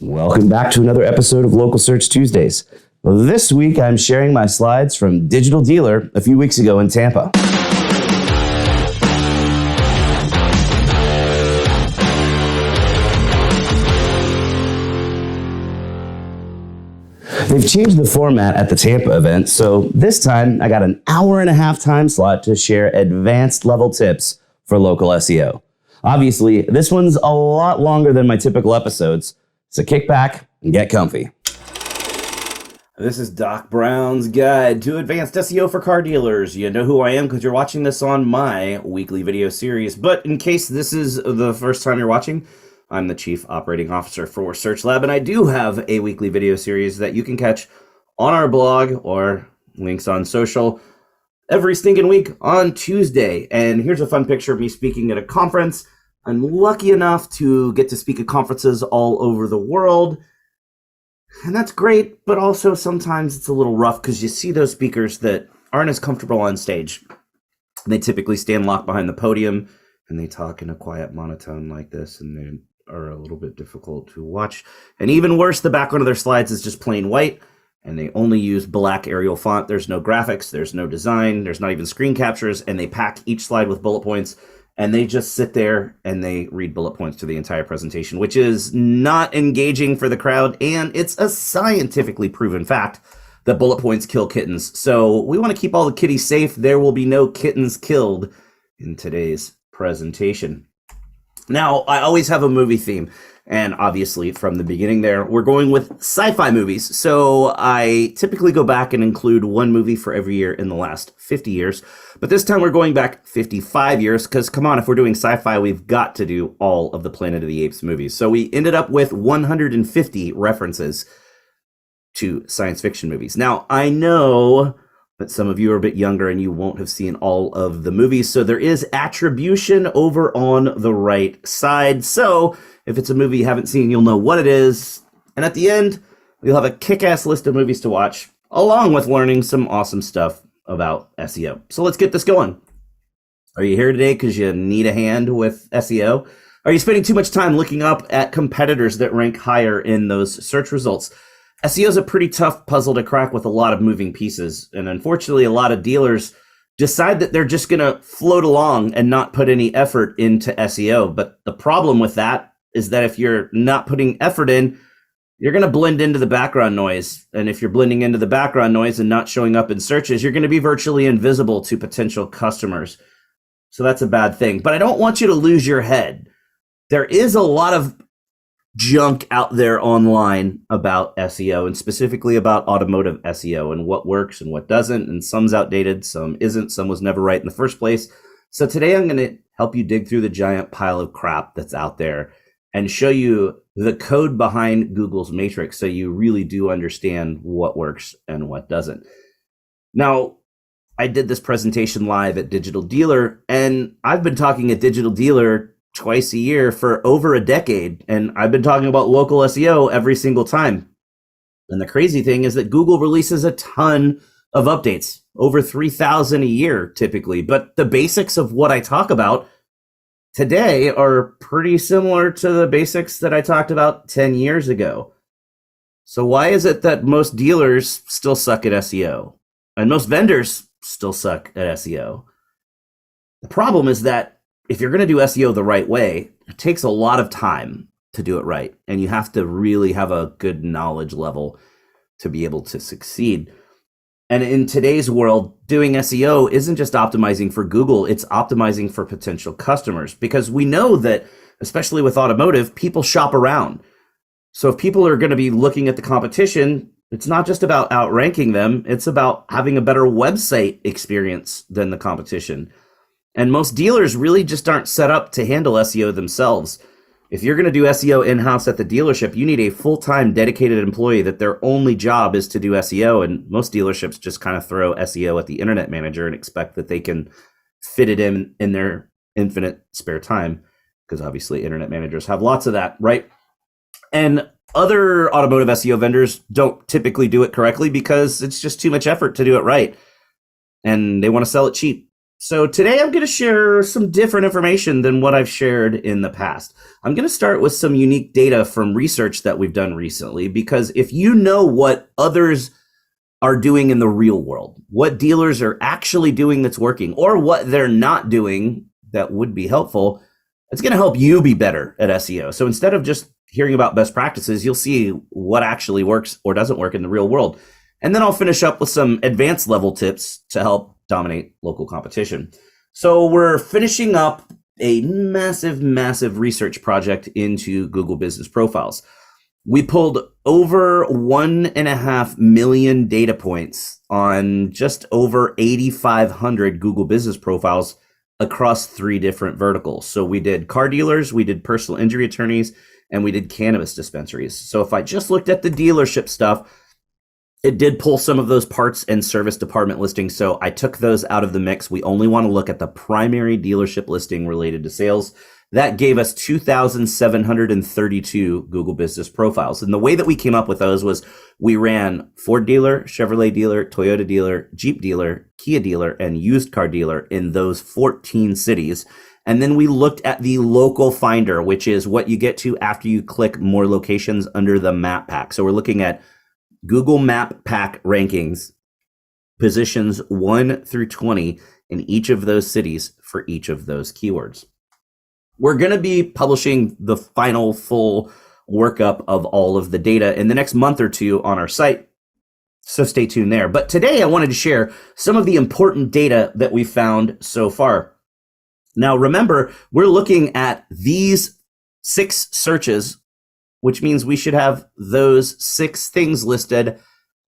Welcome back to another episode of Local Search Tuesdays. This week, I'm sharing my slides from Digital Dealer a few weeks ago in Tampa. They've changed the format at the Tampa event, so this time I got an hour-and-a-half time slot to share advanced level tips for local SEO. Obviously, this one's a lot longer than my typical episodes, so kick back and get comfy. This is Doc Brown's Guide to Advanced SEO for Car Dealers. You know who I am because you're watching this on my weekly video series, but in case this is the first time you're watching, I'm the Chief Operating Officer for Search Lab, and I do have a weekly video series that you can catch on our blog or links on social every stinking week on Tuesday. And here's a fun picture of me speaking at a conference. I'm lucky enough to get to speak at conferences all over the world, and that's great, but also sometimes it's a little rough because you see those speakers that aren't as comfortable on stage. They typically stand locked behind the podium, and they talk in a quiet monotone like this, and they are a little bit difficult to watch. And even worse, the background of their slides is just plain white, and they only use black Arial font. There's no graphics, there's no design, there's not even screen captures, and they pack each slide with bullet points, and they just sit there and they read bullet points to the entire presentation, which is not engaging for the crowd, and it's a scientifically proven fact that bullet points kill kittens. So we want to keep all the kitties safe. There will be no kittens killed in today's presentation. Now, I always have a movie theme, and obviously from the beginning there, we're going with sci-fi movies. So I typically go back and include one movie for every year in the last 50 years. But this time we're going back 55 years, because come on, if we're doing sci-fi, we've got to do all of the Planet of the Apes movies. So we ended up with 150 references to science fiction movies. Now, I know but some of you are a bit younger and you won't have seen all of the movies, so there is attribution over on the right side. So if it's a movie you haven't seen, you'll know what it is. And at the end, you'll have a kick-ass list of movies to watch, along with learning some awesome stuff about SEO. So let's get this going. Are you here today because you need a hand with SEO? Are you spending too much time looking up at competitors that rank higher in those search results? SEO is a pretty tough puzzle to crack with a lot of moving pieces. And unfortunately, a lot of dealers decide that they're just going to float along and not put any effort into SEO. But the problem with that is that if you're not putting effort in, you're going to blend into the background noise. And if you're blending into the background noise and not showing up in searches, you're going to be virtually invisible to potential customers. So that's a bad thing. But I don't want you to lose your head. There is a lot of junk out there online about SEO, and specifically about automotive SEO and what works and what doesn't, and some's outdated, some isn't, some was never right in the first place. So today I'm going to help you dig through the giant pile of crap that's out there and show you the code behind Google's matrix so you really do understand what works and what doesn't. Now, I did this presentation live at Digital Dealer, and I've been talking at Digital Dealer twice a year for over a decade, and I've been talking about local SEO every single time. And the crazy thing is that Google releases a ton of updates, over 3,000 a year typically, but the basics of what I talk about today are pretty similar to the basics that I talked about 10 years ago. So why is it that most dealers still suck at SEO and most vendors still suck at SEO? The problem is that if you're going to do SEO the right way, it takes a lot of time to do it right. And you have to really have a good knowledge level to be able to succeed. And in today's world, doing SEO isn't just optimizing for Google, it's optimizing for potential customers. Because we know that, especially with automotive, people shop around. So if people are going to be looking at the competition, it's not just about outranking them, it's about having a better website experience than the competition. And most dealers really just aren't set up to handle SEO themselves. If you're going to do SEO in-house at the dealership, you need a full-time dedicated employee that their only job is to do SEO. And most dealerships just kind of throw SEO at the internet manager and expect that they can fit it in their infinite spare time, because obviously internet managers have lots of that, right? And other automotive SEO vendors don't typically do it correctly because it's just too much effort to do it right. And they want to sell it cheap. So today I'm going to share some different information than what I've shared in the past. I'm going to start with some unique data from research that we've done recently, because if you know what others are doing in the real world, what dealers are actually doing that's working, or what they're not doing that would be helpful, it's going to help you be better at SEO. So instead of just hearing about best practices, you'll see what actually works or doesn't work in the real world. And then I'll finish up with some advanced level tips to help dominate local competition. So we're finishing up a massive research project into Google Business Profiles. We pulled over 1.5 million data points on just over 8,500 Google Business Profiles across 3 different verticals. So we did car dealers, we did personal injury attorneys, and we did cannabis dispensaries. So if I just looked at the dealership stuff, it did pull some of those parts and service department listings. So I took those out of the mix. We only want to look at the primary dealership listing related to sales. That gave us 2,732 Google Business Profiles. And the way that we came up with those was we ran Ford dealer, Chevrolet dealer, Toyota dealer, Jeep dealer, Kia dealer, and used car dealer in those 14 cities. And then we looked at the local finder, which is what you get to after you click more locations under the map pack. So we're looking at Google Map Pack rankings, positions 1 through 20 in each of those cities for each of those keywords. We're going to be publishing the final full workup of all of the data in the next month or two on our site, so stay tuned there. But today I wanted to share some of the important data that we found so far. Now remember, we're looking at these 6 searches, which means we should have those 6 things listed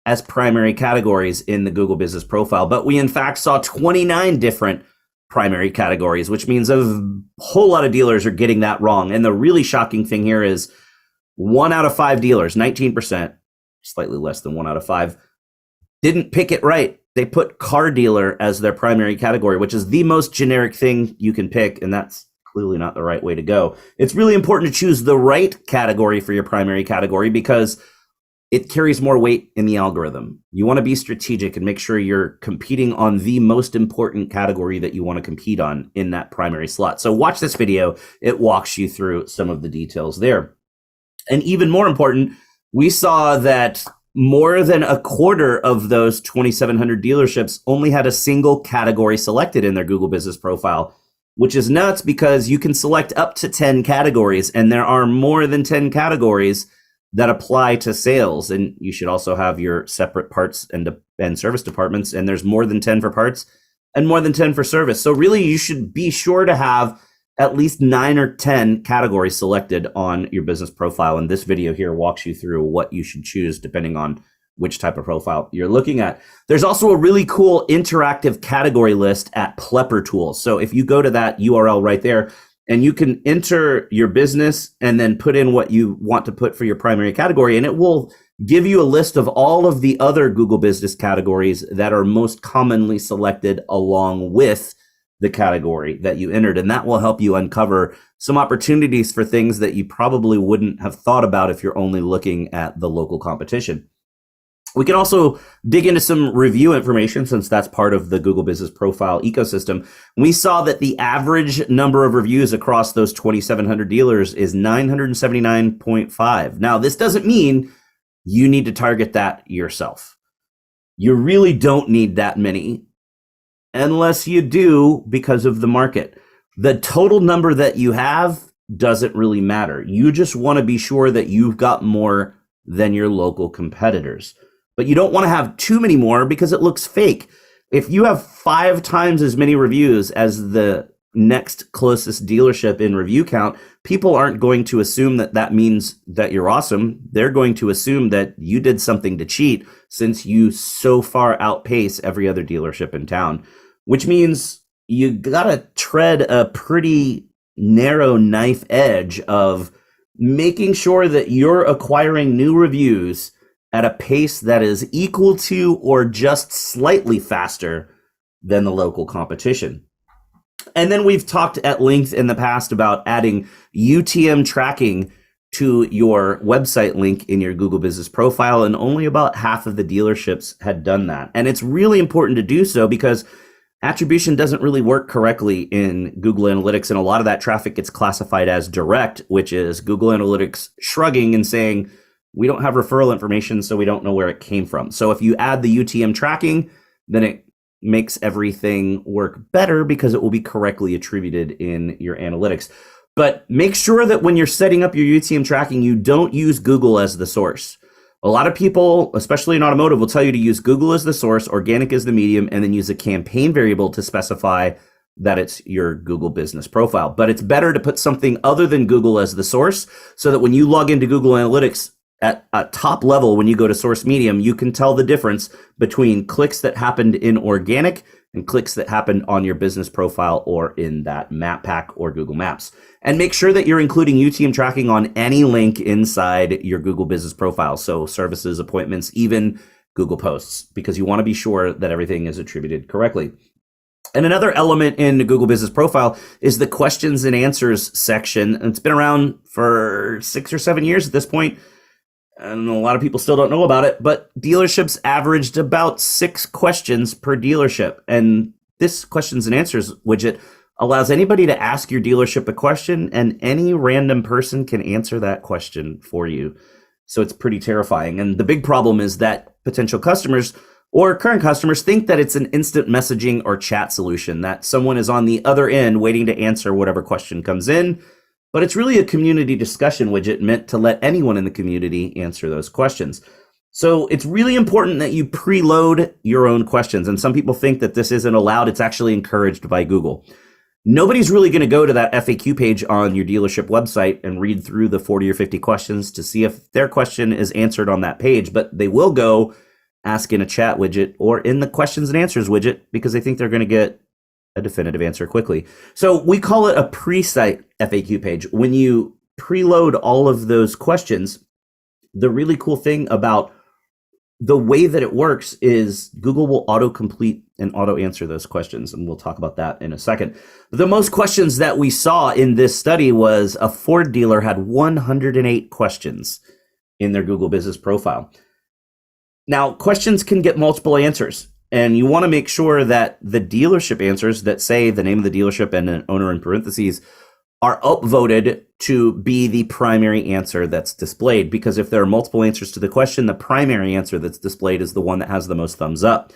as primary categories in the Google Business Profile. But we in fact saw 29 different primary categories, which means a whole lot of dealers are getting that wrong. And the really shocking thing here is 1 out of 5 dealers, 19%, slightly less than 1 out of 5, didn't pick it right. They put car dealer as their primary category, which is the most generic thing you can pick, and that's clearly not the right way to go. It's really important to choose the right category for your primary category because it carries more weight in the algorithm. You want to be strategic and make sure you're competing on the most important category that you want to compete on in that primary slot. So watch this video. It walks you through some of the details there. And even more important, we saw that more than a quarter of those 2,700 dealerships only had a single category selected in their Google Business Profile, which is nuts because you can select up to 10 categories, and there are more than 10 categories that apply to sales. And you should also have your separate parts and service departments, and there's more than 10 for parts and more than 10 for service. So really, you should be sure to have at least 9 or 10 categories selected on your business profile. And this video here walks you through what you should choose depending on which type of profile you're looking at. There's also a really cool interactive category list at Plepper Tools. So if you go to that URL right there, and you can enter your business and then put in what you want to put for your primary category, and it will give you a list of all of the other Google Business categories that are most commonly selected along with the category that you entered. And that will help you uncover some opportunities for things that you probably wouldn't have thought about if you're only looking at the local competition. We can also dig into some review information since that's part of the Google Business Profile ecosystem. We saw that the average number of reviews across those 2,700 dealers is 979.5. Now, this doesn't mean you need to target that yourself. You really don't need that many unless you do because of the market. The total number that you have doesn't really matter. You just want to be sure that you've got more than your local competitors. But you don't want to have too many more because it looks fake. If you have 5 times as many reviews as the next closest dealership in review count, people aren't going to assume that that means that you're awesome. They're going to assume that you did something to cheat since you so far outpace every other dealership in town, which means you got to tread a pretty narrow knife edge of making sure that you're acquiring new reviews at a pace that is equal to or just slightly faster than the local competition. And then we've talked at length in the past about adding UTM tracking to your website link in your Google Business Profile, and only about half of the dealerships had done that. And it's really important to do so because Attribution doesn't really work correctly in Google Analytics, and a lot of that traffic gets classified as direct, which is Google Analytics shrugging and saying, we don't have referral information, so we don't know where it came from. So if you add the UTM tracking, then it makes everything work better because it will be correctly attributed in your analytics. But make sure that when you're setting up your UTM tracking, you don't use Google as the source. A lot of people, especially in automotive, will tell you to use Google as the source, organic as the medium, and then use a campaign variable to specify that it's your Google business profile. But it's better to put something other than Google as the source so that when you log into Google Analytics at a top level, when you go to source medium, you can tell the difference between clicks that happened in organic and clicks that happened on your business profile or in that map pack or Google Maps. And make sure that you're including UTM tracking on any link inside your Google business profile. So services, appointments, even Google posts, because you want to be sure that everything is attributed correctly. And another element in the Google business profile is the questions and answers section. It's been around for 6 or 7 years at this point. And a lot of people still don't know about it, but dealerships averaged about 6 questions per dealership. And this questions and answers widget allows anybody to ask your dealership a question, and any random person can answer that question for you. So it's pretty terrifying. And the big problem is that potential customers or current customers think that it's an instant messaging or chat solution, that someone is on the other end waiting to answer whatever question comes in. But it's really a community discussion widget meant to let anyone in the community answer those questions. So it's really important that you preload your own questions. And some people think that this isn't allowed. It's actually encouraged by Google. Nobody's really going to go to that FAQ page on your dealership website and read through the 40 or 50 questions to see if their question is answered on that page, but they will go ask in a chat widget or in the questions and answers widget because they think they're going to get a definitive answer quickly. So we call it a pre-site FAQ page. When you preload all of those questions, the really cool thing about the way that it works is Google will auto-complete and auto-answer those questions, and we'll talk about that in a second. The most questions that we saw in this study was a Ford dealer had 108 questions in their Google business profile. Now, questions can get multiple answers, and you want to make sure that the dealership answers that say the name of the dealership and an owner in parentheses are upvoted to be the primary answer that's displayed. Because if there are multiple answers to the question, the primary answer that's displayed is the one that has the most thumbs up.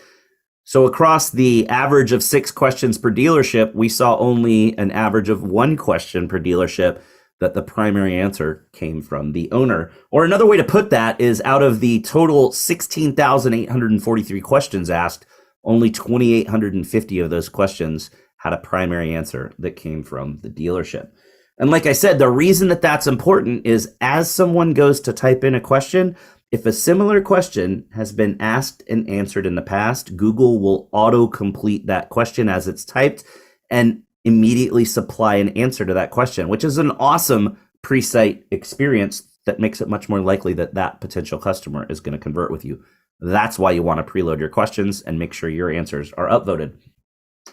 So across the average of 6 questions per dealership, we saw only an average of 1 question per dealership that the primary answer came from the owner. Or another way to put that is out of the total 16,843 questions asked, only 2,850 of those questions had a primary answer that came from the dealership. And like I said, the reason that that's important is as someone goes to type in a question, if a similar question has been asked and answered in the past, Google will auto-complete that question as it's typed and immediately supply an answer to that question, which is an awesome pre-site experience that makes it much more likely that that potential customer is going to convert with you. That's why you want to preload your questions and make sure your answers are upvoted.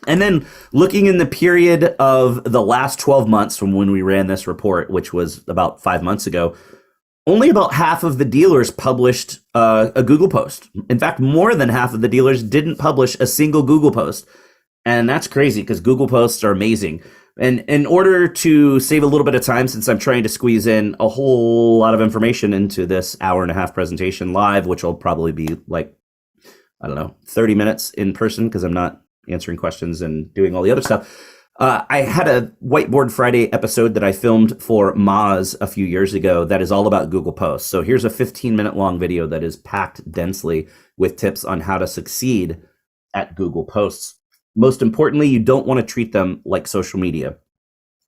And then looking in the period of the last 12 months from when we ran this report, which was about 5 months ago, only about half of the dealers published a Google post. In fact, more than half of the dealers didn't publish a single Google post. And that's crazy because Google posts are amazing. And in order to save a little bit of time, since I'm trying to squeeze in a whole lot of information into this hour-and-a-half presentation live, which will probably be like, 30 minutes in person because I'm not answering questions and doing all the other stuff. I had a Whiteboard Friday episode that I filmed for Moz a few years ago that is all about Google Posts. So here's a 15-minute long video that is packed densely with tips on how to succeed at Google Posts. Most importantly, you don't want to treat them like social media.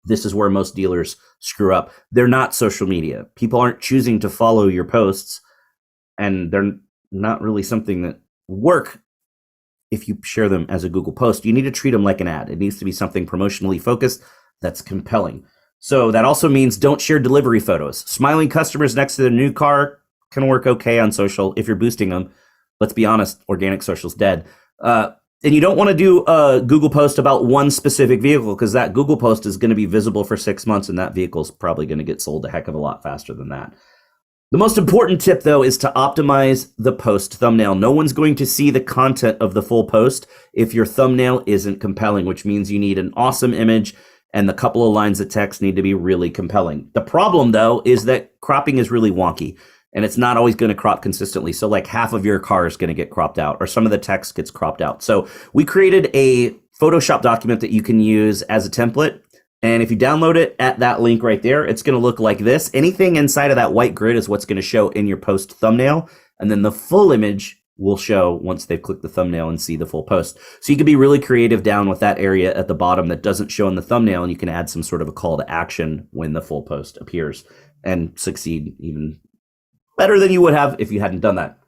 This is where most dealers screw up. They're not social media. People aren't choosing to follow your posts, and they're not really something that work if you share them as a Google post. You need to treat them like an ad. It needs to be something promotionally focused that's compelling. So that also means don't share delivery photos. Smiling customers next to their new car can work okay on social if you're boosting them. Let's be honest, organic social's dead. And you don't want to do a Google post about one specific vehicle because that Google post is going to be visible for 6 months and that vehicle is probably going to get sold a heck of a lot faster than that. The most important tip, though, is to optimize the post thumbnail. No one's going to see the content of the full post if your thumbnail isn't compelling, which means you need an awesome image and the couple of lines of text need to be really compelling. The problem, though, is that cropping is really wonky and it's not always going to crop consistently. So like half of your car is going to get cropped out or some of the text gets cropped out. So we created a Photoshop document that you can use as a template. And if you download it at that link right there, it's going to look like this. Anything inside of that white grid is what's going to show in your post thumbnail. And then the full image will show once they've clicked the thumbnail and see the full post. So you can be really creative down with that area at the bottom that doesn't show in the thumbnail, and you can add some sort of a call to action when the full post appears and succeed even better than you would have if you hadn't done that.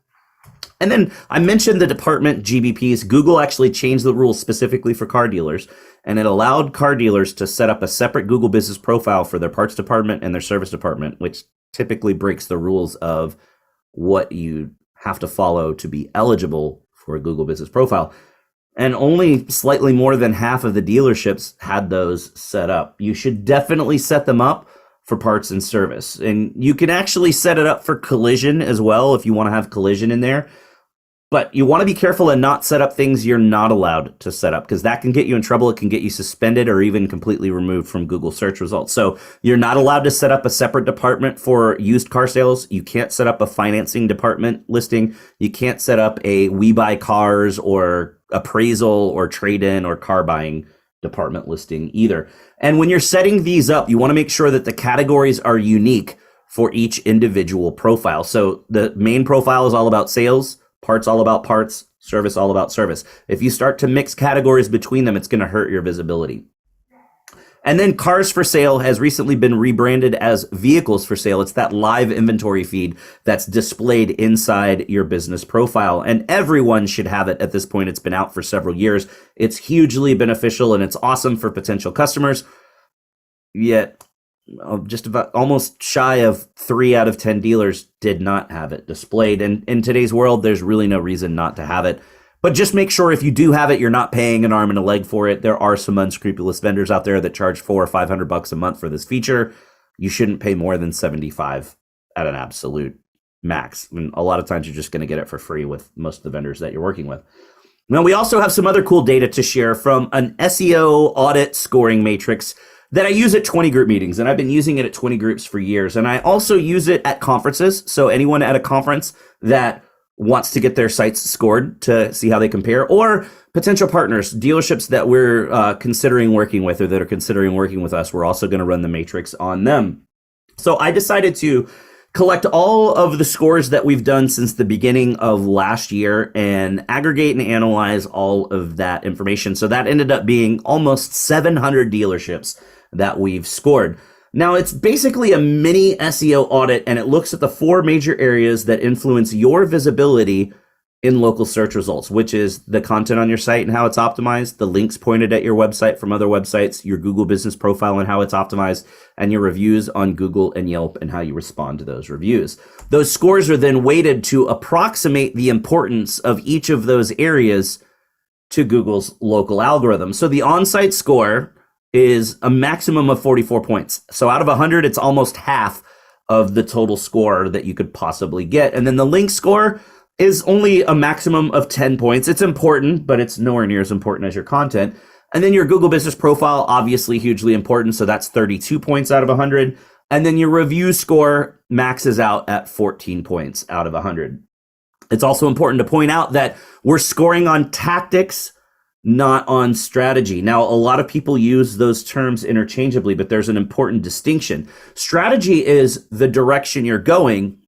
And then I mentioned the department GBPs. Google actually changed the rules specifically for car dealers, and it allowed car dealers to set up a separate Google business profile for their parts department and their service department, which typically breaks the rules of what you have to follow to be eligible for a Google business profile. And only slightly more than half of the dealerships had those set up. You should definitely set them up for parts and service. And you can actually set it up for collision as well if you want to have collision in there. But you want to be careful and not set up things you're not allowed to set up, because that can get you in trouble. It can get you suspended or even completely removed from Google search results. So you're not allowed to set up a separate department for used car sales. You can't set up a financing department listing. You can't set up a we buy cars or appraisal or trade-in or car buying department listing either. And when you're setting these up, you want to make sure that the categories are unique for each individual profile. So the main profile is all about sales, parts all about parts, service all about service. If you start to mix categories between them, it's going to hurt your visibility. And then cars for sale has recently been rebranded as vehicles for sale. It's that live inventory feed that's displayed inside your business profile. And everyone should have it at this point. It's been out for several years. It's hugely beneficial and it's awesome for potential customers. Yet just about almost shy of 3 out of 10 dealers did not have it displayed. And in today's world, there's really no reason not to have it. But just make sure if you do have it, you're not paying an arm and a leg for it. There are some unscrupulous vendors out there that charge $400 or $500 a month for this feature. You shouldn't pay more than $75 at an absolute max. I mean, a lot of times you're just going to get it for free with most of the vendors that you're working with. Now, we also have some other cool data to share from an SEO audit scoring matrix that I use at 20 group meetings, and I've been using it at 20 groups for years. And I also use it at conferences. So anyone at a conference that wants to get their sites scored to see how they compare, or potential partners, dealerships that we're considering working with or that are considering working with us, we're also going to run the matrix on them. So I decided to collect all of the scores that we've done since the beginning of last year and aggregate and analyze all of that information. So that ended up being almost 700 dealerships that we've scored. Now, it's basically a mini SEO audit, and it looks at the 4 major areas that influence your visibility in local search results, which is the content on your site and how it's optimized, the links pointed at your website from other websites, your Google business profile and how it's optimized, and your reviews on Google and Yelp and how you respond to those reviews. Those scores are then weighted to approximate the importance of each of those areas to Google's local algorithm. So the on-site score is a maximum of 44 points. So out of 100, it's almost half of the total score that you could possibly get. And then the link score is only a maximum of 10 points. It's important, but it's nowhere near as important as your content. And then your Google business profile, obviously hugely important. So that's 32 points out of 100. And then your review score maxes out at 14 points out of 100. It's also important to point out that we're scoring on tactics, not on strategy. Now, a lot of people use those terms interchangeably, but there's an important distinction. Strategy is the direction you're going,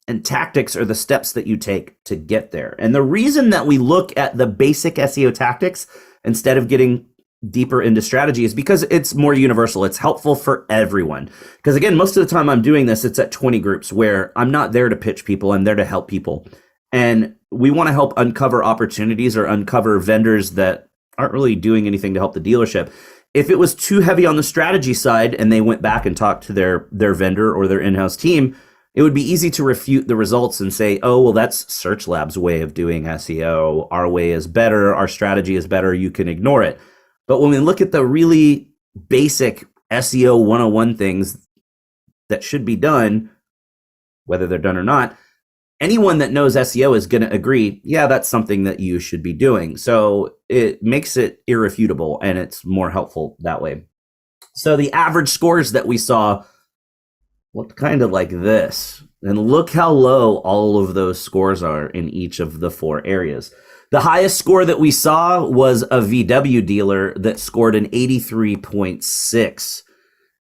and tactics are the steps that you take to get there. And the reason that we look at the basic SEO tactics instead of getting deeper into strategy is because it's more universal. It's helpful for everyone. Because again, most of the time I'm doing this, it's at 20 groups where I'm not there to pitch people, I'm there to help people. And we want to help uncover opportunities or uncover vendors that aren't really doing anything to help the dealership. If it was too heavy on the strategy side and they went back and talked to their vendor or their in-house team, it would be easy to refute the results and say, oh, well, that's Search Lab's way of doing SEO. Our way is better. Our strategy is better. You can ignore it. But when we look at the really basic SEO 101 things that should be done, whether they're done or not, anyone that knows SEO is going to agree, yeah, that's something that you should be doing. So it makes it irrefutable and it's more helpful that way. So the average scores that we saw looked kind of like this. And look how low all of those scores are in each of the 4 areas. The highest score that we saw was a VW dealer that scored an 83.6.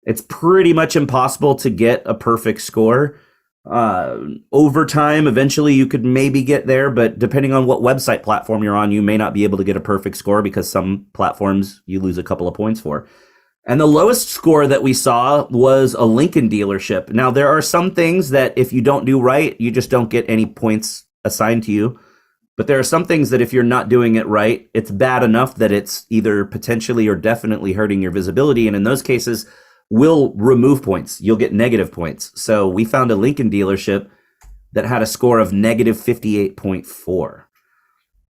It's pretty much impossible to get a perfect score. Over time, eventually you could maybe get there, but depending on what website platform you're on, you may not be able to get a perfect score because some platforms you lose a couple of points for. And the lowest score that we saw was a Lincoln dealership. Now, there are some things that if you don't do right, you just don't get any points assigned to you. But there are some things that if you're not doing it right, it's bad enough that it's either potentially or definitely hurting your visibility. And in those cases, we'll remove points. You'll get negative points. So we found a Lincoln dealership that had a score of negative 58.4.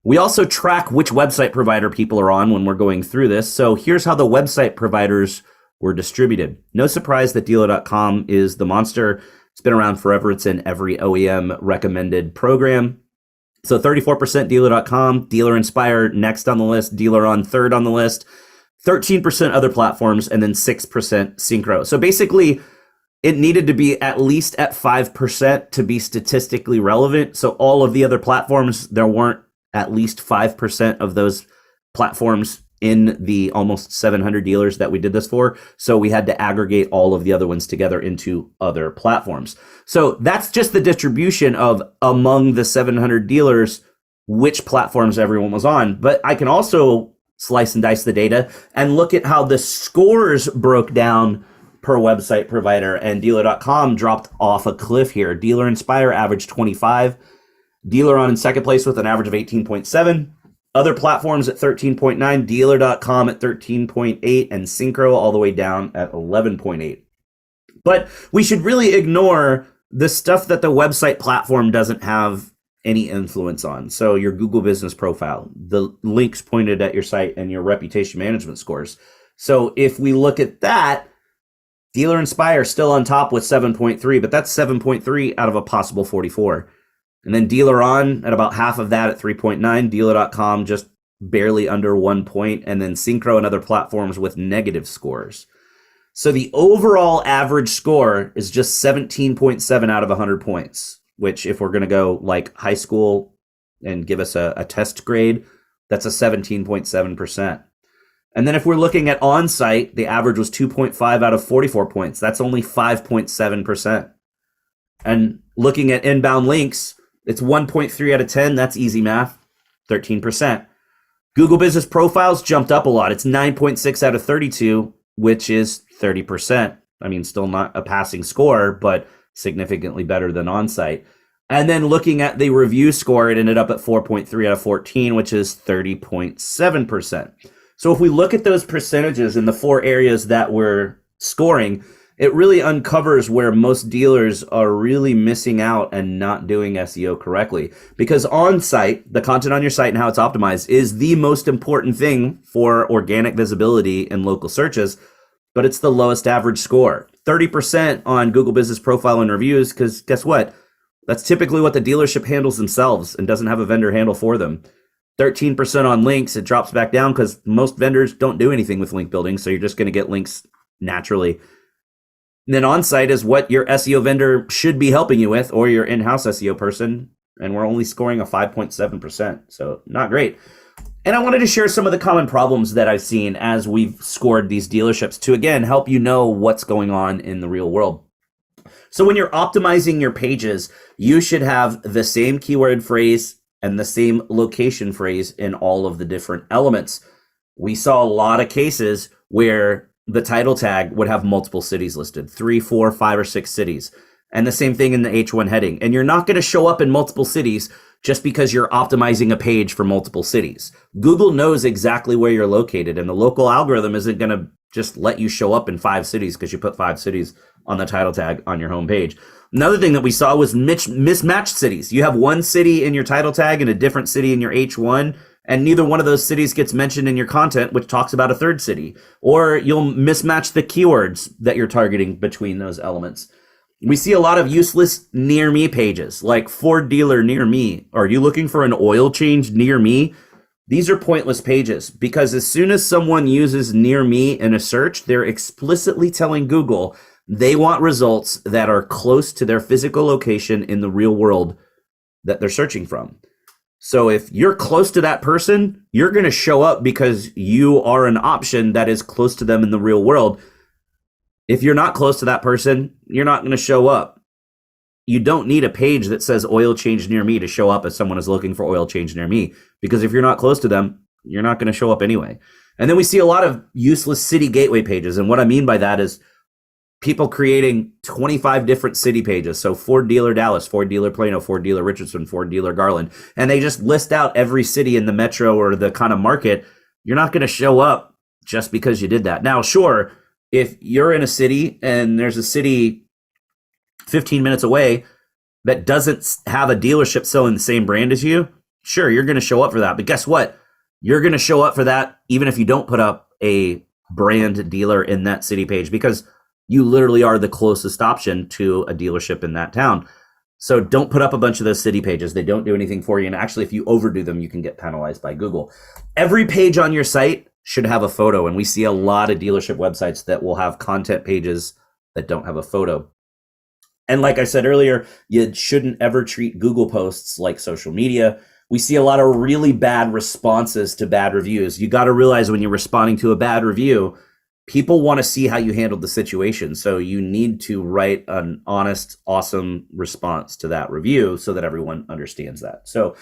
We also track which website provider people are on when we're going through this. So here's how the website providers were distributed. No surprise that Dealer.com is the monster. It's been around forever. It's in every OEM recommended program. So 34% Dealer.com, Dealer Inspire next on the list, Dealer on third on the list, 13% other platforms, and then 6% Synchro. So basically, it needed to be at least at 5% to be statistically relevant. So all of the other platforms, there weren't at least 5% of those platforms in the almost 700 dealers that we did this for. So we had to aggregate all of the other ones together into other platforms. So that's just the distribution of among the 700 dealers, which platforms everyone was on. But I can also slice and dice the data and look at how the scores broke down per website provider, and Dealer.com dropped off a cliff here. Dealer Inspire averaged 25. Dealer on in second place with an average of 18.7. Other platforms at 13.9. Dealer.com at 13.8. And Synchro all the way down at 11.8. But we should really ignore the stuff that the website platform doesn't have any influence on. So your Google business profile, the links pointed at your site, and your reputation management scores. So if we look at that, Dealer Inspire still on top with 7.3, but that's 7.3 out of a possible 44. And then Dealer On at about half of that at 3.9. Dealer.com just barely under 1 point. And then Synchro and other platforms with negative scores. So the overall average score is just 17.7 out of 100 points, which if we're going to go like high school and give us a test grade, that's a 17.7%. And then if we're looking at on-site, the average was 2.5 out of 44 points. That's only 5.7%. And looking at inbound links, it's 1.3 out of 10. That's easy math, 13%. Google Business Profiles jumped up a lot. It's 9.6 out of 32, which is 30%. I mean, still not a passing score, but significantly better than on-site. And then looking at the review score, it ended up at 4.3 out of 14, which is 30.7%. So if we look at those percentages in the 4 areas that we're scoring, it really uncovers where most dealers are really missing out and not doing SEO correctly. Because on-site, the content on your site and how it's optimized is the most important thing for organic visibility in local searches, but it's the lowest average score. 30% on Google Business Profile and reviews, because guess what? That's typically what the dealership handles themselves and doesn't have a vendor handle for them. 13% on links, it drops back down because most vendors don't do anything with link building, so you're just going to get links naturally. And then on-site is what your SEO vendor should be helping you with, or your in-house SEO person, and we're only scoring a 5.7%, so not great. And I wanted to share some of the common problems that I've seen as we've scored these dealerships to, again, help you know what's going on in the real world. So when you're optimizing your pages, you should have the same keyword phrase and the same location phrase in all of the different elements. We saw a lot of cases where the title tag would have multiple cities listed, 3, 4, 5, or 6 cities. And the same thing in the H1 heading. And you're not going to show up in multiple cities just because you're optimizing a page for multiple cities. Google knows exactly where you're located, and the local algorithm isn't going to just let you show up in 5 cities because you put 5 cities on the title tag on your home page. Another thing that we saw was mismatched cities. You have one city in your title tag and a different city in your H1, and neither one of those cities gets mentioned in your content, which talks about a third city. Or you'll mismatch the keywords that you're targeting between those elements. We see a lot of useless near me pages like Ford dealer near me. Are you looking for an oil change near me? These are pointless pages because as soon as someone uses near me in a search, they're explicitly telling Google they want results that are close to their physical location in the real world that they're searching from. So if you're close to that person, you're going to show up because you are an option that is close to them in the real world. If you're not close to that person, you're not going to show up. You don't need a page that says oil change near me to show up as someone is looking for oil change near me, because if you're not close to them, you're not going to show up anyway. And then we see a lot of useless city gateway pages. And what I mean by that is people creating 25 different city pages. So Ford dealer Dallas, Ford dealer Plano, Ford dealer Richardson, Ford dealer Garland. And they just list out every city in the metro or the kind of market. You're not going to show up just because you did that. Now, sure, if you're in a city and there's a city 15 minutes away that doesn't have a dealership selling the same brand as you, sure, you're going to show up for that. But guess what? You're going to show up for that even if you don't put up a brand dealer in that city page, because you literally are the closest option to a dealership in that town. So don't put up a bunch of those city pages. They don't do anything for you. And actually, if you overdo them, you can get penalized by Google. Every page on your site should have a photo. And we see a lot of dealership websites that will have content pages that don't have a photo. And like I said earlier, you shouldn't ever treat Google posts like social media. We see a lot of really bad responses to bad reviews. You got to realize when you're responding to a bad review, people want to see how you handled the situation. So you need to write an honest, awesome response to that review so that everyone understands that. So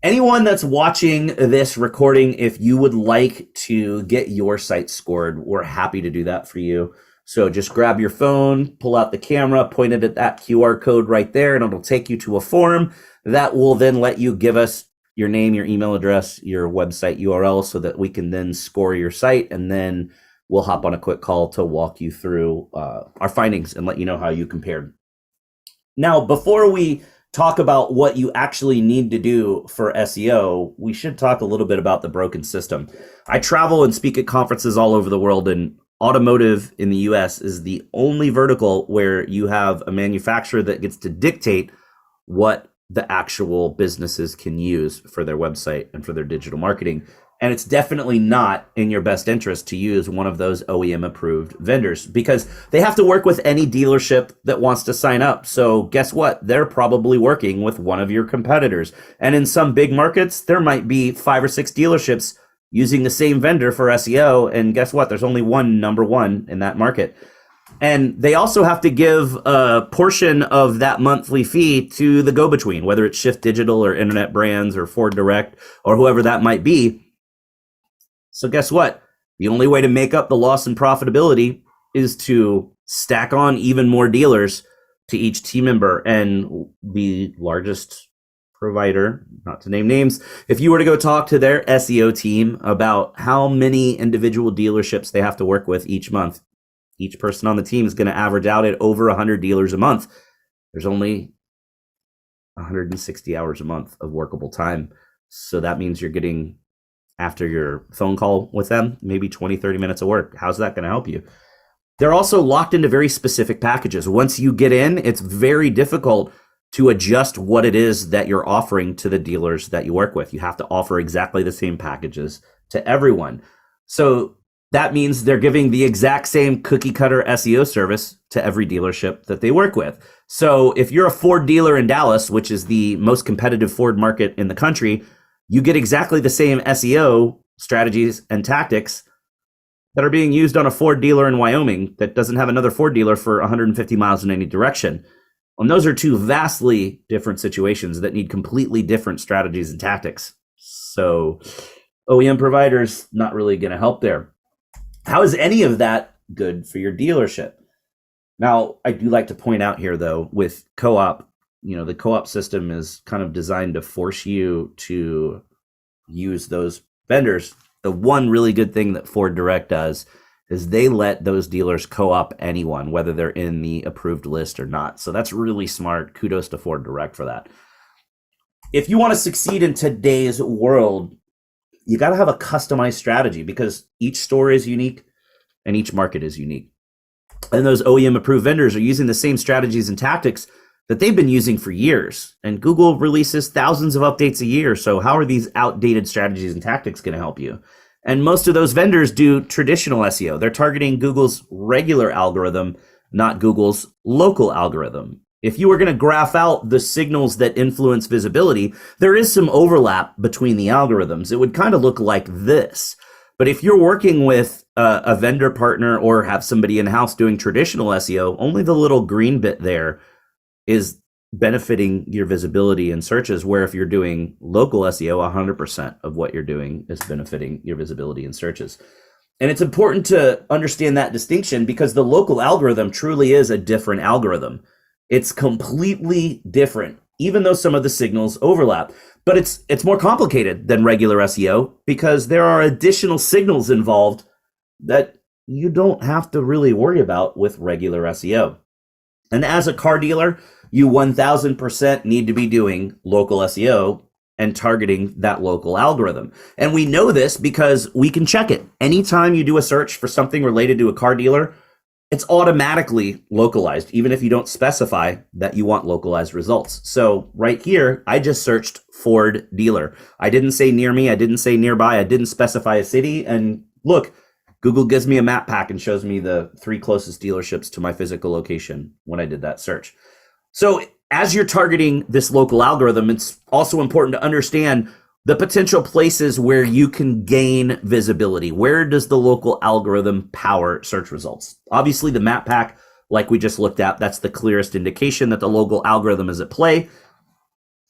anyone that's watching this recording, if you would like to get your site scored, we're happy to do that for you. So just grab your phone, pull out the camera, point it at that QR code right there, and it'll take you to a form that will then let you give us your name, your email address, your website URL so that we can then score your site, and then we'll hop on a quick call to walk you through our findings and let you know how you compared. Now, before we talk about what you actually need to do for SEO, we should talk a little bit about the broken system. I travel and speak at conferences all over the world, and automotive in the US is the only vertical where you have a manufacturer that gets to dictate what the actual businesses can use for their website and for their digital marketing. And it's definitely not in your best interest to use one of those OEM approved vendors, because they have to work with any dealership that wants to sign up. So guess what? They're probably working with one of your competitors. And in some big markets, there might be 5 or 6 dealerships using the same vendor for SEO. And guess what? There's only one number one in that market. And they also have to give a portion of that monthly fee to the go-between, whether it's Shift Digital or Internet Brands or Ford Direct or whoever that might be. So guess what? The only way to make up the loss in profitability is to stack on even more dealers to each team member. And the largest provider, not to name names, if you were to go talk to their SEO team about how many individual dealerships they have to work with each month, each person on the team is going to average out at over 100 dealers a month. There's only 160 hours a month of workable time. So that means you're getting, after your phone call with them, maybe 20, 30 minutes of work. How's that going to help you? They're also locked into very specific packages. Once you get in, it's very difficult to adjust what it is that you're offering to the dealers that you work with. You have to offer exactly the same packages to everyone. So that means they're giving the exact same cookie cutter SEO service to every dealership that they work with. So if you're a Ford dealer in Dallas, which is the most competitive Ford market in the country, you get exactly the same SEO strategies and tactics that are being used on a Ford dealer in Wyoming that doesn't have another Ford dealer for 150 miles in any direction. And those are two vastly different situations that need completely different strategies and tactics. So OEM providers not really going to help there. How is any of that good for your dealership? Now, I do like to point out here, though, with co-op, the co-op system is kind of designed to force you to use those vendors. The one really good thing that Ford Direct does is they let those dealers co-op anyone, whether they're in the approved list or not. So that's really smart. Kudos to Ford Direct for that. If you want to succeed in today's world, you got to have a customized strategy, because each store is unique and each market is unique. And those OEM approved vendors are using the same strategies and tactics that they've been using for years. And Google releases thousands of updates a year. So how are these outdated strategies and tactics going to help you? And most of those vendors do traditional SEO. They're targeting Google's regular algorithm, not Google's local algorithm. If you were going to graph out the signals that influence visibility, there is some overlap between the algorithms. It would kind of look like this. But if you're working with a vendor partner or have somebody in-house doing traditional SEO, only the little green bit there is benefiting your visibility in searches, where if you're doing local SEO, 100% of what you're doing is benefiting your visibility in searches. And it's important to understand that distinction, because the local algorithm truly is a different algorithm. It's completely different, even though some of the signals overlap. But it's more complicated than regular SEO, because there are additional signals involved that you don't have to really worry about with regular SEO. And as a car dealer, you 1000% need to be doing local SEO and targeting that local algorithm. And we know this because we can check it. Anytime you do a search for something related to a car dealer, it's automatically localized, even if you don't specify that you want localized results. So right here, I just searched Ford dealer. I didn't say near me. I didn't say nearby. I didn't specify a city. And look, Google gives me a map pack and shows me the 3 closest dealerships to my physical location when I did that search. So as you're targeting this local algorithm, it's also important to understand the potential places where you can gain visibility. Where does the local algorithm power search results? Obviously, the map pack, like we just looked at, that's the clearest indication that the local algorithm is at play.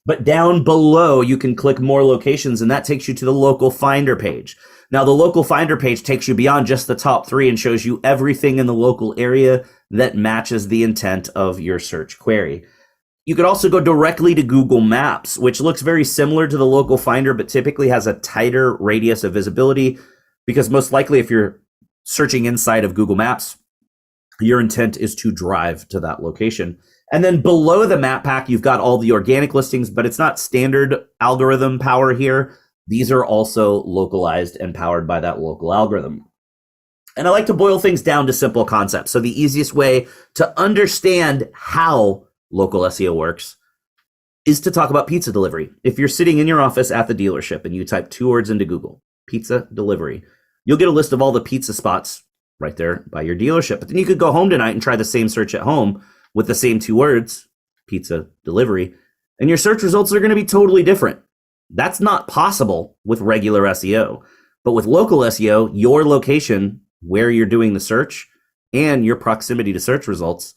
But down below, you can click more locations, and that takes you to the local finder page. Now, the local finder page takes you beyond just the top 3 and shows you everything in the local area that matches the intent of your search query. You could also go directly to Google Maps, which looks very similar to the local finder, but typically has a tighter radius of visibility, because most likely if you're searching inside of Google Maps, your intent is to drive to that location. And then below the map pack, you've got all the organic listings, but it's not standard algorithm power here. These are also localized and powered by that local algorithm. And I like to boil things down to simple concepts. So the easiest way to understand how local SEO works is to talk about pizza delivery. If you're sitting in your office at the dealership and you type 2 words into Google, pizza delivery, you'll get a list of all the pizza spots right there by your dealership. But then you could go home tonight and try the same search at home with the same 2 words, pizza delivery, and your search results are going to be totally different. That's not possible with regular SEO. But with local SEO, your location, where you're doing the search, and your proximity to search results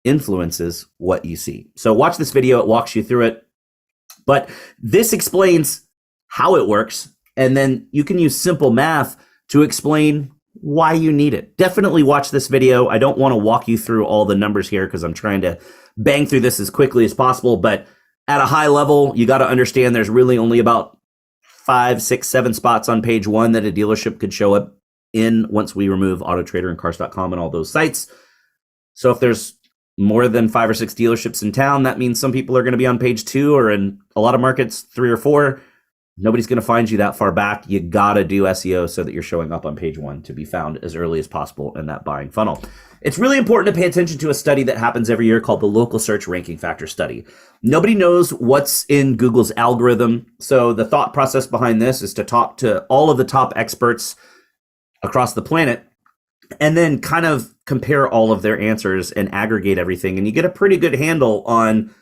influences what you see. So watch this video, it walks you through it. But this explains how it works, and then you can use simple math to explain why you need it. Definitely watch this video. I don't want to walk you through all the numbers here because I'm trying to bang through this as quickly as possible, but at a high level, you got to understand there's really only about 5, 6, 7 spots on page 1 that a dealership could show up in once we remove AutoTrader and Cars.com and all those sites. So if there's more than 5 or 6 dealerships in town, that means some people are going to be on page 2, or in a lot of markets, 3 or 4. Nobody's going to find you that far back. You got to do SEO so that you're showing up on page 1 to be found as early as possible in that buying funnel. It's really important to pay attention to a study that happens every year called the Local Search Ranking Factor Study. Nobody knows what's in Google's algorithm. So the thought process behind this is to talk to all of the top experts across the planet and then kind of compare all of their answers and aggregate everything. And you get a pretty good handle on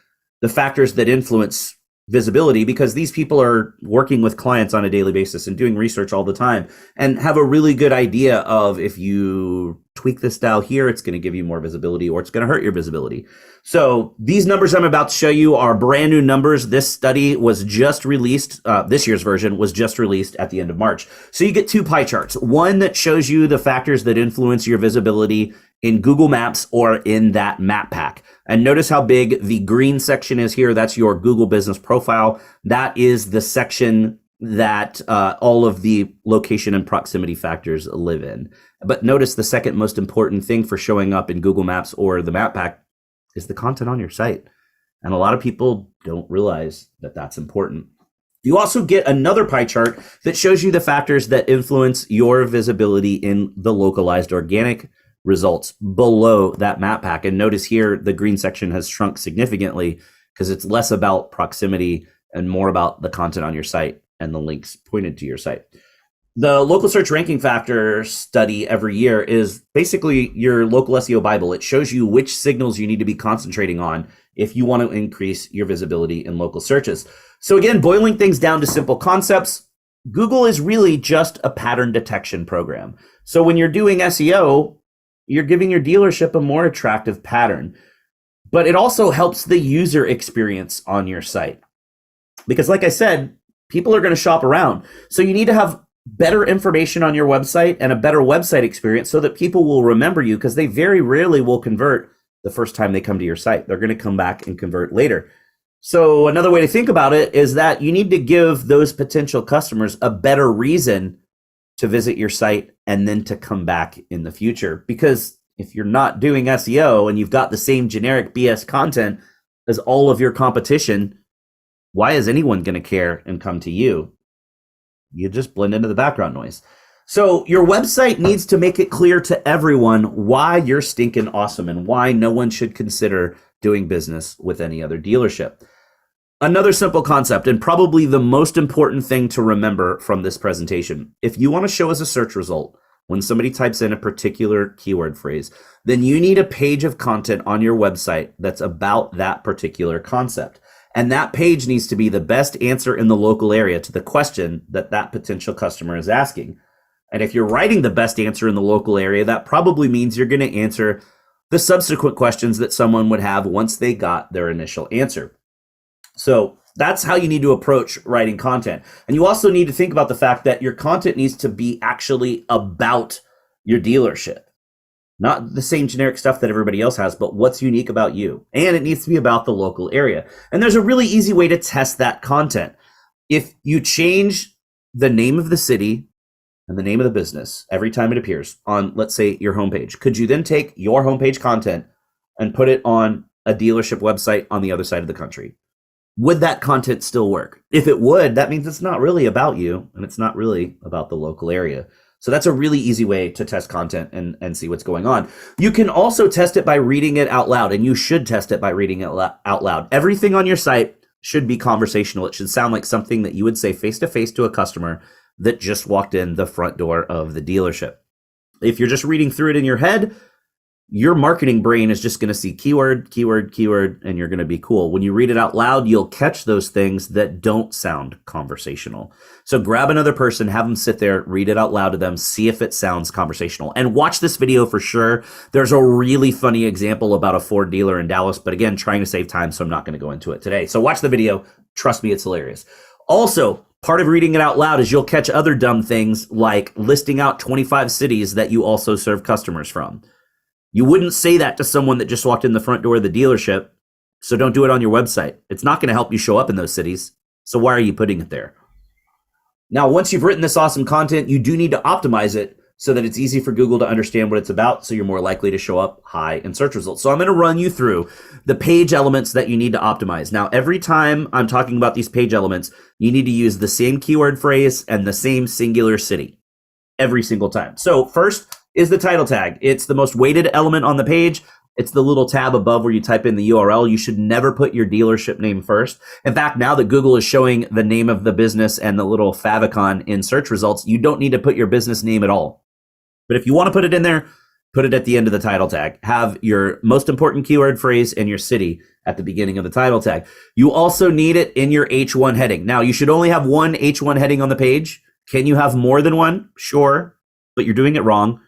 the factors that influence visibility, because these people are working with clients on a daily basis and doing research all the time and have a really good idea of, if you tweak this dial here, it's going to give you more visibility or it's going to hurt your visibility. So these numbers I'm about to show you are brand new numbers. This study was just released. This year's version was just released at the end of March. So you get 2 pie charts, one that shows you the factors that influence your visibility in Google Maps or in that map pack. And notice how big the green section is here. That's your Google business profile. That is the section that all of the location and proximity factors live in. But notice the second most important thing for showing up in Google Maps or the map pack is the content on your site. And a lot of people don't realize that that's important. You also get another pie chart that shows you the factors that influence your visibility in the localized organic results below that map pack. And notice here, the green section has shrunk significantly because it's less about proximity and more about the content on your site and the links pointed to your site. The local search ranking factor study every year is basically your local SEO Bible. It shows you which signals you need to be concentrating on if you want to increase your visibility in local searches. So again, boiling things down to simple concepts, Google is really just a pattern detection program. So when you're doing SEO, you're giving your dealership a more attractive pattern, but it also helps the user experience on your site. Because like I said, people are going to shop around. So you need to have better information on your website and a better website experience so that people will remember you, because they very rarely will convert the first time they come to your site. They're going to come back and convert later. So another way to think about it is that you need to give those potential customers a better reason to visit your site and then to come back in the future. Because if you're not doing SEO and you've got the same generic BS content as all of your competition, why is anyone going to care and come to you? You just blend into the background noise. So your website needs to make it clear to everyone why you're stinking awesome and why no one should consider doing business with any other dealership. Another simple concept, and probably the most important thing to remember from this presentation: if you want to show as a search result when somebody types in a particular keyword phrase, then you need a page of content on your website that's about that particular concept. And that page needs to be the best answer in the local area to the question that that potential customer is asking. And if you're writing the best answer in the local area, that probably means you're going to answer the subsequent questions that someone would have once they got their initial answer. So that's how you need to approach writing content. And you also need to think about the fact that your content needs to be actually about your dealership. Not the same generic stuff that everybody else has, but what's unique about you. And it needs to be about the local area. And there's a really easy way to test that content. If you change the name of the city and the name of the business every time it appears on, let's say, your homepage, could you then take your homepage content and put it on a dealership website on the other side of the country? Would that content still work? If it would, that means it's not really about you and it's not really about the local area. So that's a really easy way to test content and see what's going on. You can also test it by reading it out loud, and you should test it by reading it out loud. Everything on your site should be conversational. It should sound like something that you would say face-to-face to a customer that just walked in the front door of the dealership. If you're just reading through it in your head, your marketing brain is just going to see keyword, keyword, keyword, and you're going to be cool. When you read it out loud, you'll catch those things that don't sound conversational. So grab another person, have them sit there, read it out loud to them, see if it sounds conversational. And watch this video for sure. There's a really funny example about a Ford dealer in Dallas, but again, trying to save time, so I'm not going to go into it today. So watch the video. Trust me, it's hilarious. Also, part of reading it out loud is you'll catch other dumb things like listing out 25 cities that you also serve customers from. You wouldn't say that to someone that just walked in the front door of the dealership, so don't do it on your website. It's not going to help you show up in those cities, so why are you putting it there? Now, once you've written this awesome content, you do need to optimize it so that it's easy for Google to understand what it's about, so you're more likely to show up high in search results. So I'm going to run you through the page elements that you need to optimize. Now, every time I'm talking about these page elements, you need to use the same keyword phrase and the same singular city every single time. So first is the title tag. It's the most weighted element on the page. It's the little tab above where you type in the URL. You should never put your dealership name first. In fact, now that Google is showing the name of the business and the little favicon in search results, you don't need to put your business name at all. But if you want to put it in there, put it at the end of the title tag. Have your most important keyword phrase and your city at the beginning of the title tag. You also need it in your H1 heading. Now, you should only have one H1 heading on the page. Can you have more than one? Sure, but you're doing it wrong.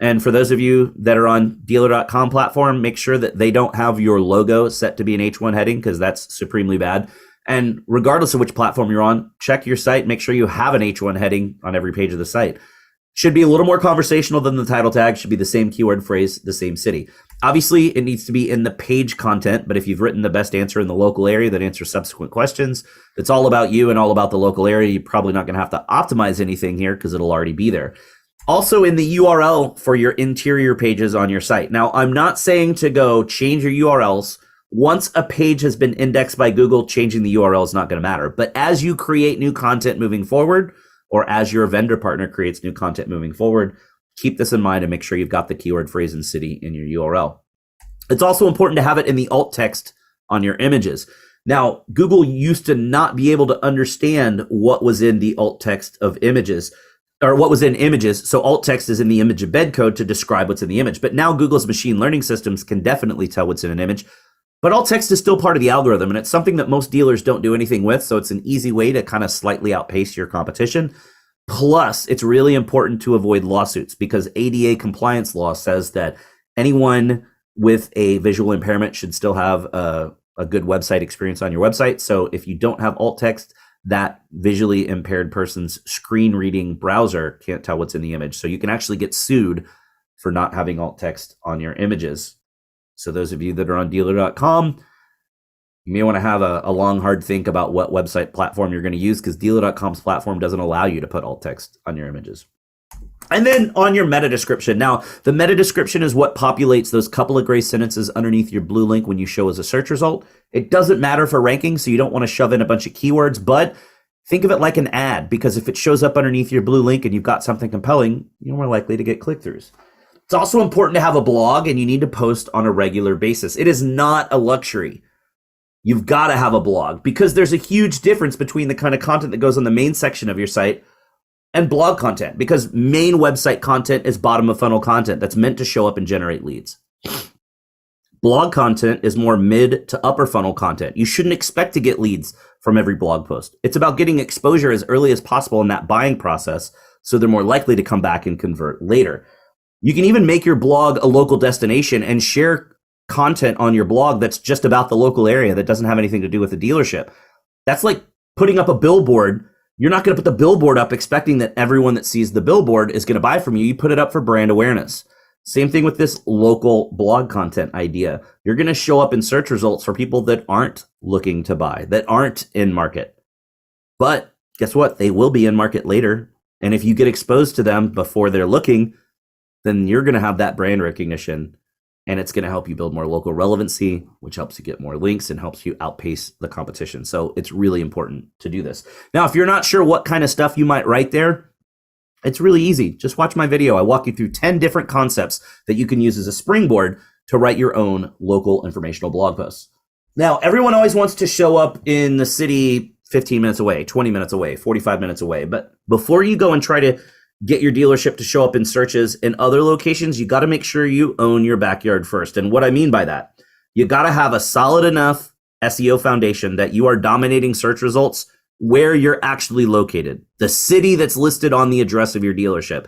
And for those of you that are on dealer.com platform, make sure that they don't have your logo set to be an H1 heading, because that's supremely bad. And regardless of which platform you're on, check your site, make sure you have an H1 heading on every page of the site. Should be a little more conversational than the title tag, should be the same keyword phrase, the same city. Obviously, it needs to be in the page content, but if you've written the best answer in the local area that answers subsequent questions, that's all about you and all about the local area, you're probably not going to have to optimize anything here because it'll already be there. Also in the URL for your interior pages on your site. Now, I'm not saying to go change your URLs. Once a page has been indexed by Google, changing the URL is not going to matter. But as you create new content moving forward, or as your vendor partner creates new content moving forward, keep this in mind and make sure you've got the keyword phrase and city in your URL. It's also important to have it in the alt text on your images. Now, Google used to not be able to understand what was in the alt text of images, or what was in images. So alt text is in the image embed code to describe what's in the image. But now Google's machine learning systems can definitely tell what's in an image. But alt text is still part of the algorithm, and it's something that most dealers don't do anything with. So it's an easy way to kind of slightly outpace your competition. Plus, it's really important to avoid lawsuits because ADA compliance law says that anyone with a visual impairment should still have a good website experience on your website. So if you don't have alt text, that visually impaired person's screen reading browser can't tell what's in the image. So you can actually get sued for not having alt text on your images. So those of you that are on dealer.com, you may want to have a long, hard think about what website platform you're going to use because dealer.com's platform doesn't allow you to put alt text on your images. And then on your meta description. Now, the meta description is what populates those couple of gray sentences underneath your blue link when you show as a search result. It doesn't matter for ranking, so you don't want to shove in a bunch of keywords, but think of it like an ad because if it shows up underneath your blue link and you've got something compelling, you're more likely to get click-throughs. It's also important to have a blog and you need to post on a regular basis. It is not a luxury. You've got to have a blog because there's a huge difference between the kind of content that goes on the main section of your site and blog content because main website content is bottom of funnel content that's meant to show up and generate leads. Blog content is more mid to upper funnel content. You shouldn't expect to get leads from every blog post. It's about getting exposure as early as possible in that buying process so they're more likely to come back and convert later. You can even make your blog a local destination and share content on your blog that's just about the local area that doesn't have anything to do with the dealership. That's like putting up a billboard. You're not going to put the billboard up expecting that everyone that sees the billboard is going to buy from you. You put it up for brand awareness. Same thing with this local blog content idea. You're going to show up in search results for people that aren't looking to buy, that aren't in market. But guess what? They will be in market later. And if you get exposed to them before they're looking, then you're going to have that brand recognition. And it's going to help you build more local relevancy, which helps you get more links and helps you outpace the competition. So it's really important to do this. Now, if you're not sure what kind of stuff you might write there, it's really easy. Just watch my video. I walk you through 10 different concepts that you can use as a springboard to write your own local informational blog posts. Now, everyone always wants to show up in the city 15 minutes away, 20 minutes away, 45 minutes away. But before you go and try to get your dealership to show up in searches in other locations, you got to make sure you own your backyard first. And what I mean by that, you got to have a solid enough SEO foundation that you are dominating search results where you're actually located, the city that's listed on the address of your dealership.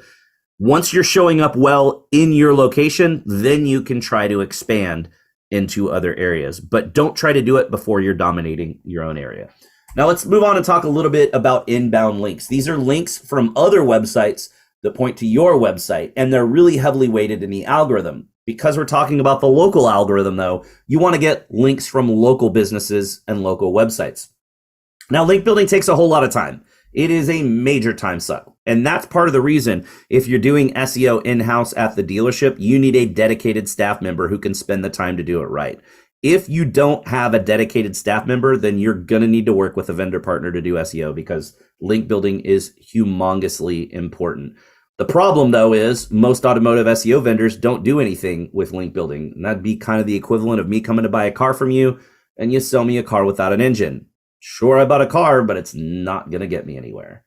Once you're showing up well in your location, then you can try to expand into other areas, but don't try to do it before you're dominating your own area. Now let's move on and talk a little bit about inbound links. These are links from other websites that point to your website, and they're really heavily weighted in the algorithm. Because we're talking about the local algorithm though, you want to get links from local businesses and local websites. Now, link building takes a whole lot of time. It is a major time suck. And that's part of the reason if you're doing SEO in-house at the dealership, you need a dedicated staff member who can spend the time to do it right. If you don't have a dedicated staff member, then you're going to need to work with a vendor partner to do SEO because link building is humongously important. The problem, though, is most automotive SEO vendors don't do anything with link building. And that'd be kind of the equivalent of me coming to buy a car from you and you sell me a car without an engine. Sure, I bought a car, but it's not going to get me anywhere.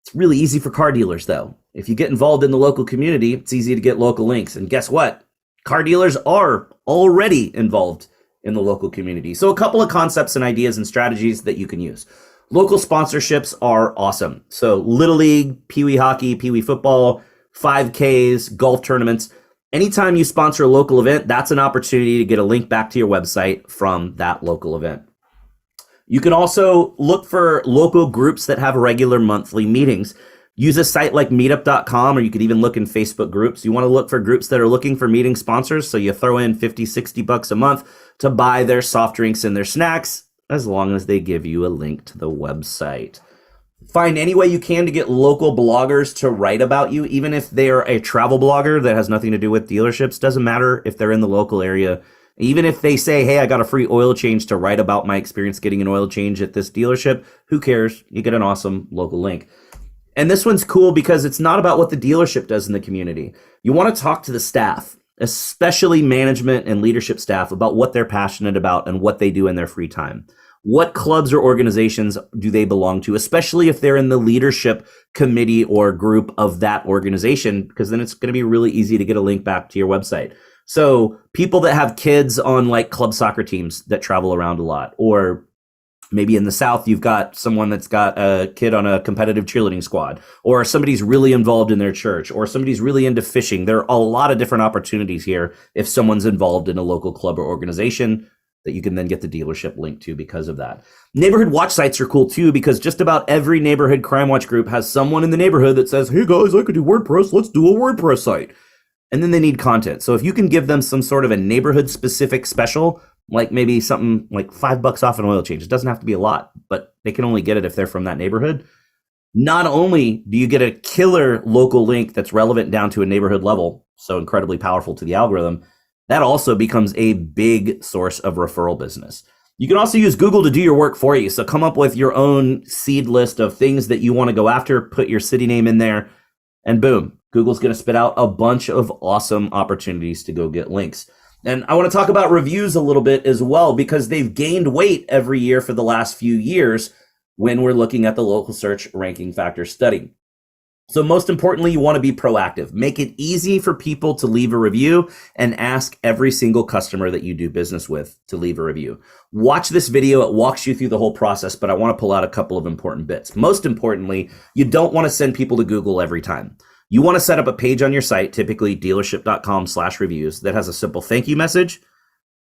It's really easy for car dealers, though. If you get involved in the local community, it's easy to get local links. And guess what? Car dealers are already involved in the local community. So a couple of concepts and ideas and strategies that you can use. Local sponsorships are awesome. So Little League, Pee Wee hockey, Pee Wee football, 5Ks, golf tournaments. Anytime you sponsor a local event, that's an opportunity to get a link back to your website from that local event. You can also look for local groups that have regular monthly meetings. Use a site like meetup.com, or you could even look in Facebook groups. You want to look for groups that are looking for meeting sponsors. So you throw in $50-$60 a month to buy their soft drinks and their snacks, as long as they give you a link to the website. Find any way you can to get local bloggers to write about you, even if they're a travel blogger that has nothing to do with dealerships. Doesn't matter if they're in the local area. Even if they say, hey, I got a free oil change to write about my experience getting an oil change at this dealership, who cares? You get an awesome local link. And this one's cool because it's not about what the dealership does in the community. You want to talk to the staff, especially management and leadership staff, about what they're passionate about and what they do in their free time. What clubs or organizations do they belong to, especially if they're in the leadership committee or group of that organization, because then it's going to be really easy to get a link back to your website. So people that have kids on like club soccer teams that travel around a lot, or maybe in the South, you've got someone that's got a kid on a competitive cheerleading squad, or somebody's really involved in their church, or somebody's really into fishing. There are a lot of different opportunities here if someone's involved in a local club or organization that you can then get the dealership link to because of that. Neighborhood watch sites are cool too, because just about every neighborhood crime watch group has someone in the neighborhood that says, hey guys, I could do WordPress, let's do a WordPress site. And then they need content. So if you can give them some sort of a neighborhood specific special, like maybe something like $5 off an oil change, it doesn't have to be a lot, but they can only get it if they're from that neighborhood. Not only do you get a killer local link that's relevant down to a neighborhood level, so incredibly powerful to the algorithm, that also becomes a big source of referral business. You can also use Google to do your work for you. So come up with your own seed list of things that you want to go after, put your city name in there, and boom, Google's going to spit out a bunch of awesome opportunities to go get links. And I want to talk about reviews a little bit as well, because they've gained weight every year for the last few years when we're looking at the local search ranking factor study. So most importantly, you want to be proactive. Make it easy for people to leave a review and ask every single customer that you do business with to leave a review. Watch this video. It walks you through the whole process, but I want to pull out a couple of important bits. Most importantly, you don't want to send people to Google every time. You want to set up a page on your site, typically dealership.com/reviews, that has a simple thank you message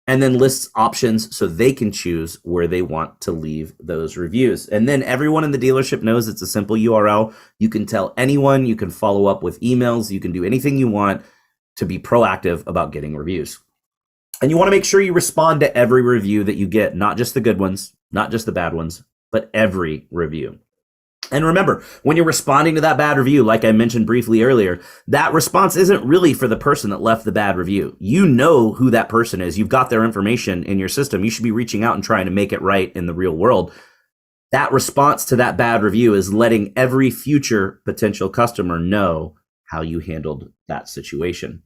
and then lists options so they can choose where they want to leave those reviews. And then everyone in the dealership knows it's a simple URL. You can tell anyone, you can follow up with emails, you can do anything you want to be proactive about getting reviews. And you want to make sure you respond to every review that you get, not just the good ones, not just the bad ones, but every review. And remember, when you're responding to that bad review, like I mentioned briefly earlier, that response isn't really for the person that left the bad review. You know who that person is. You've got their information in your system. You should be reaching out and trying to make it right in the real world. That response to that bad review is letting every future potential customer know how you handled that situation.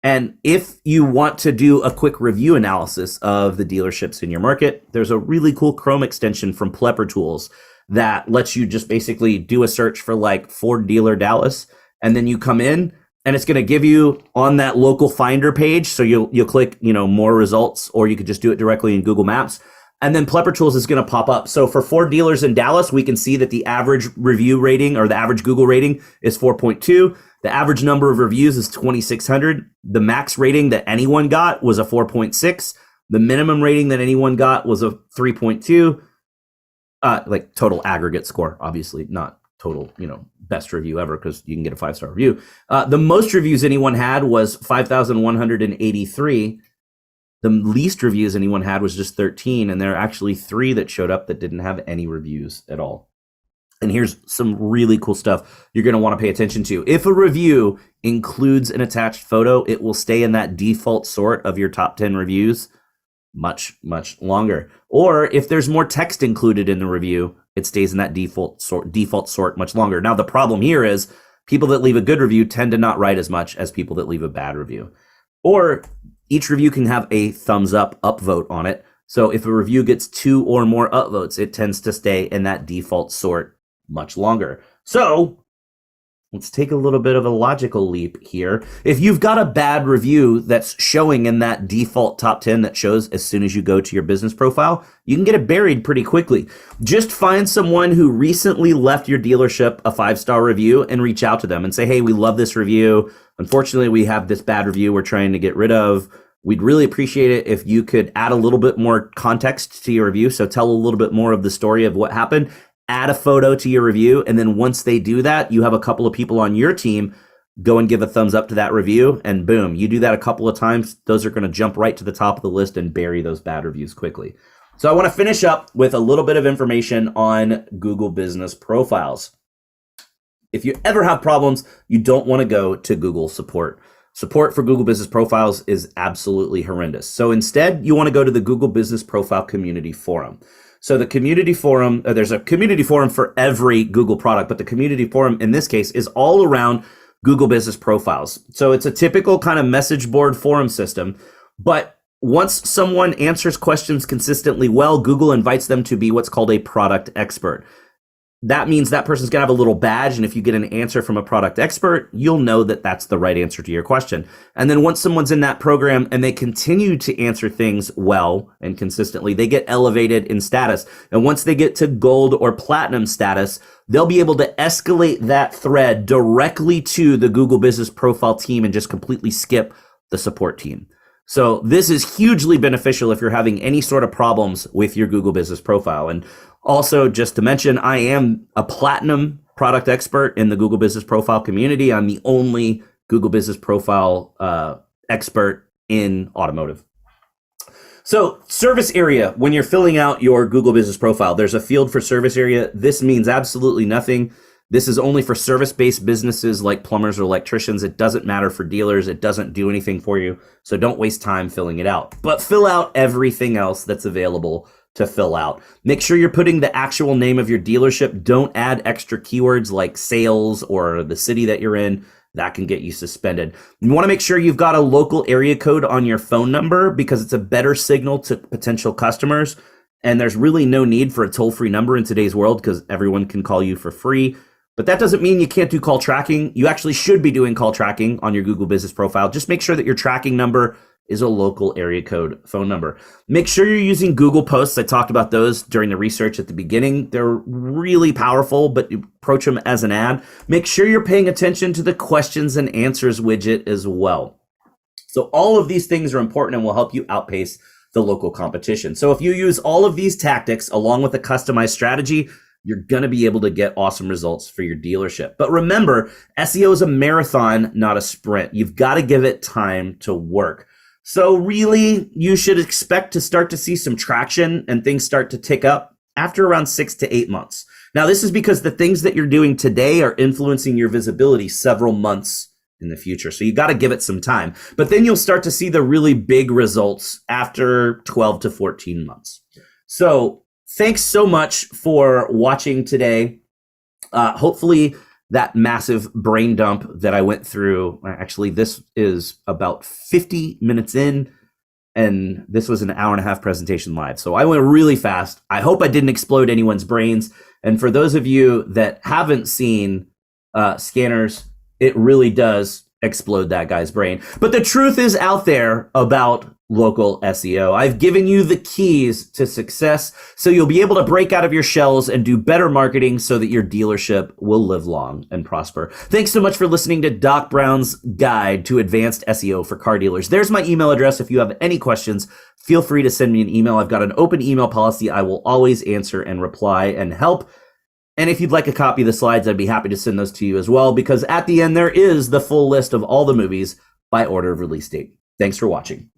And if you want to do a quick review analysis of the dealerships in your market, there's a really cool Chrome extension from Plepper Tools that lets you just basically do a search for like Ford dealer Dallas, and then you come in and it's going to give you on that local finder page. So you'll click, more results, or you could just do it directly in Google Maps. And then Plepper Tools is going to pop up. So for Ford dealers in Dallas, we can see that the average review rating, or the average Google rating, is 4.2. The average number of reviews is 2,600. The max rating that anyone got was a 4.6. The minimum rating that anyone got was a 3.2. Like total aggregate score, obviously not total, best review ever, because you can get a 5-star review. The most reviews anyone had was 5,183. The least reviews anyone had was just 13. And there are actually 3 that showed up that didn't have any reviews at all. And here's some really cool stuff you're going to want to pay attention to. If a review includes an attached photo, it will stay in that default sort of your top 10 reviews much, much longer. Or if there's more text included in the review, it stays in that default sort much longer. Now, the problem here is people that leave a good review tend to not write as much as people that leave a bad review. Or each review can have a thumbs up upvote on it. So if a review gets 2 or more upvotes, it tends to stay in that default sort much longer. So let's take a little bit of a logical leap here. If you've got a bad review that's showing in that default top 10 that shows as soon as you go to your business profile, you can get it buried pretty quickly. Just find someone who recently left your dealership a 5-star review and reach out to them and say, hey, we love this review. Unfortunately, we have this bad review we're trying to get rid of. We'd really appreciate it if you could add a little bit more context to your review. So tell a little bit more of the story of what happened. Add a photo to your review, and then once they do that, you have a couple of people on your team go and give a thumbs up to that review, and boom, you do that a couple of times, those are going to jump right to the top of the list and bury those bad reviews quickly. So I want to finish up with a little bit of information on Google Business Profiles. If you ever have problems, you don't want to go to Google support. Support for Google Business Profiles is absolutely horrendous. So instead, you want to go to the Google Business Profile Community Forum. So the community forum, there's a community forum for every Google product, but the community forum in this case is all around Google Business Profiles. So it's a typical kind of message board forum system, but once someone answers questions consistently well, Google invites them to be what's called a product expert. That means that person's gonna have a little badge, and if you get an answer from a product expert, you'll know that that's the right answer to your question. And then once someone's in that program and they continue to answer things well and consistently, they get elevated in status. And once they get to gold or platinum status, they'll be able to escalate that thread directly to the Google Business Profile team and just completely skip the support team. So this is hugely beneficial if you're having any sort of problems with your Google Business Profile. And also, just to mention, I am a platinum product expert in the Google Business Profile community. I'm the only Google Business Profile expert in automotive. So service area, when you're filling out your Google Business Profile, there's a field for service area. This means absolutely nothing. This is only for service-based businesses like plumbers or electricians. It doesn't matter for dealers. It doesn't do anything for you. So don't waste time filling it out. But fill out everything else that's available to fill out. Make sure you're putting the actual name of your dealership. Don't add extra keywords like sales or the city that you're in. That can get you suspended. You want to make sure you've got a local area code on your phone number because it's a better signal to potential customers. And there's really no need for a toll-free number in today's world because everyone can call you for free. But that doesn't mean you can't do call tracking. You actually should be doing call tracking on your Google Business Profile. Just make sure that your tracking number is a local area code phone number. Make sure you're using Google Posts. I talked about those during the research at the beginning. They're really powerful, but you approach them as an ad. Make sure you're paying attention to the questions and answers widget as well. So all of these things are important and will help you outpace the local competition. So if you use all of these tactics along with a customized strategy, you're going to be able to get awesome results for your dealership. But remember, SEO is a marathon, not a sprint. You've got to give it time to work. So really, you should expect to start to see some traction and things start to tick up after around 6 to 8 months. Now, this is because the things that you're doing today are influencing your visibility several months in the future. So you got to give it some time. But then you'll start to see the really big results after 12 to 14 months. So thanks so much for watching today. Hopefully that massive brain dump that I went through, actually this is about 50 minutes in, and this was an hour and a half presentation live. So I went really fast. I hope I didn't explode anyone's brains. And for those of you that haven't seen Scanners, it really does explode that guy's brain. But the truth is out there about local SEO. I've given you the keys to success, so you'll be able to break out of your shells and do better marketing so that your dealership will live long and prosper. Thanks so much for listening to Doc Brown's Guide to Advanced SEO for Car Dealers. There's my email address. If you have any questions, feel free to send me an email. I've got an open email policy. I will always answer and reply and help. And if you'd like a copy of the slides, I'd be happy to send those to you as well, because at the end, there is the full list of all the movies by order of release date. Thanks for watching.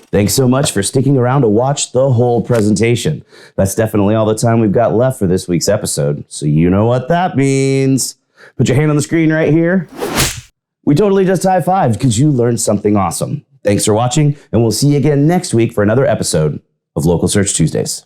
Thanks so much for sticking around to watch the whole presentation. That's definitely all the time we've got left for this week's episode. So you know what that means. Put your hand on the screen right here. We totally just high-fived because you learned something awesome. Thanks for watching, and we'll see you again next week for another episode of Local Search Tuesdays.